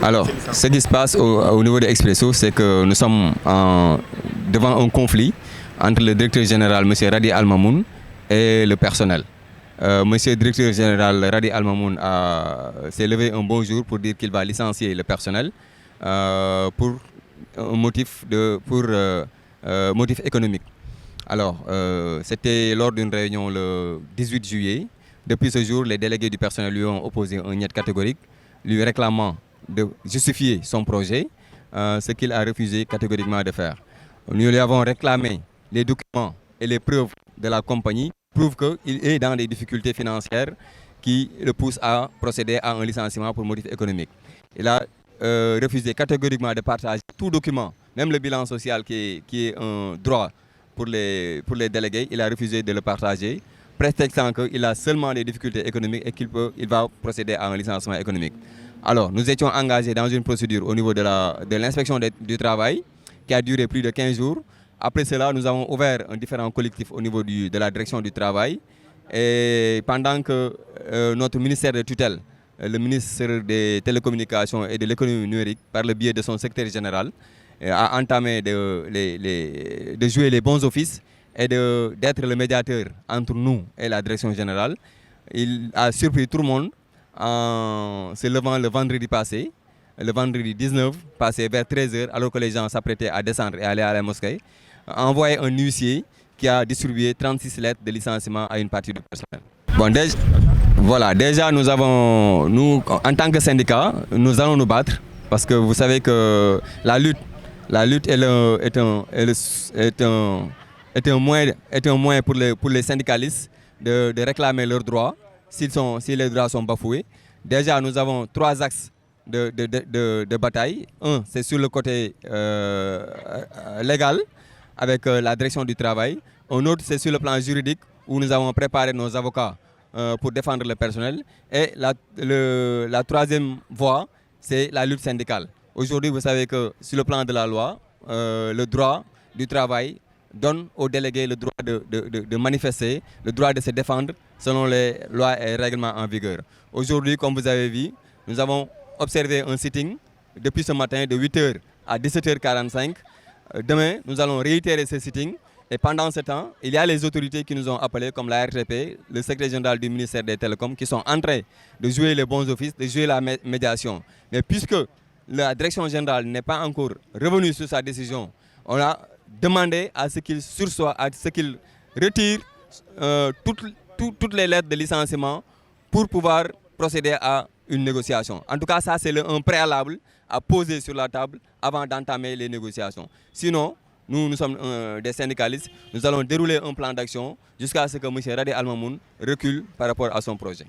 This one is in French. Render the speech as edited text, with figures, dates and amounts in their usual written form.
Alors, ce qui se passe au niveau de Expresso, c'est que nous sommes devant un conflit entre le directeur général, M. Radi Al-Mamoun, et le personnel. Monsieur le directeur général Radi Al-Mamoun s'est levé un bon jour pour dire qu'il va licencier le personnel pour un motif, motif économique. Alors, c'était lors d'une réunion le 18 juillet. Depuis ce jour, les délégués du personnel lui ont opposé un niet catégorique, lui réclamant de justifier son projet, ce qu'il a refusé catégoriquement de faire. Nous lui avons réclamé les documents et les preuves de la compagnie prouvent qu'il est dans des difficultés financières qui le poussent à procéder à un licenciement pour motif économique. Il a refusé catégoriquement de partager tout document, même le bilan social qui est un droit pour les délégués, il a refusé de le partager, prétextant qu'il a seulement des difficultés économiques et qu'il va procéder à un licenciement économique. Alors, nous étions engagés dans une procédure au niveau de l'inspection du travail qui a duré plus de 15 jours. Après cela, nous avons ouvert un différent collectif au niveau de la direction du travail. Et pendant que notre ministère de tutelle, le ministre des télécommunications et de l'économie numérique, par le biais de son secrétaire général, a entamé de jouer les bons offices et d'être le médiateur entre nous et la direction générale. Il a surpris tout le monde en se levant le vendredi passé, le vendredi 19, passé vers 13h, alors que les gens s'apprêtaient à descendre et aller à la mosquée, a envoyé un huissier qui a distribué 36 lettres de licenciement à une partie du personnel. Bon, déjà nous, en tant que syndicat, nous allons nous battre parce que vous savez que la lutte est un moyen pour les syndicalistes de réclamer leurs droits si les droits sont bafoués. Déjà, nous avons 3 axes de bataille. Un, c'est sur le côté légal, avec la direction du travail. Un autre, c'est sur le plan juridique, où nous avons préparé nos avocats pour défendre le personnel. Et la troisième voie, c'est la lutte syndicale. Aujourd'hui, vous savez que sur le plan de la loi, le droit du travail donne aux délégués le droit de manifester, le droit de se défendre selon les lois et règlements en vigueur. Aujourd'hui, comme vous avez vu, nous avons observé un sitting depuis ce matin de 8h à 17h45. Demain, nous allons réitérer ce sitting. Et pendant ce temps, il y a les autorités qui nous ont appelés, comme la RTP, le secrétaire général du ministère des Télécoms, qui sont en train de jouer les bons offices, de jouer la médiation. Mais puisque la direction générale n'est pas encore revenue sur sa décision, on a demandé à ce qu'il sursoit, à ce qu'il retire toutes les lettres de licenciement pour pouvoir procéder à une négociation. En tout cas, ça c'est un préalable à poser sur la table avant d'entamer les négociations. Sinon, nous sommes des syndicalistes, nous allons dérouler un plan d'action jusqu'à ce que M. Radi Al-Mamoun recule par rapport à son projet.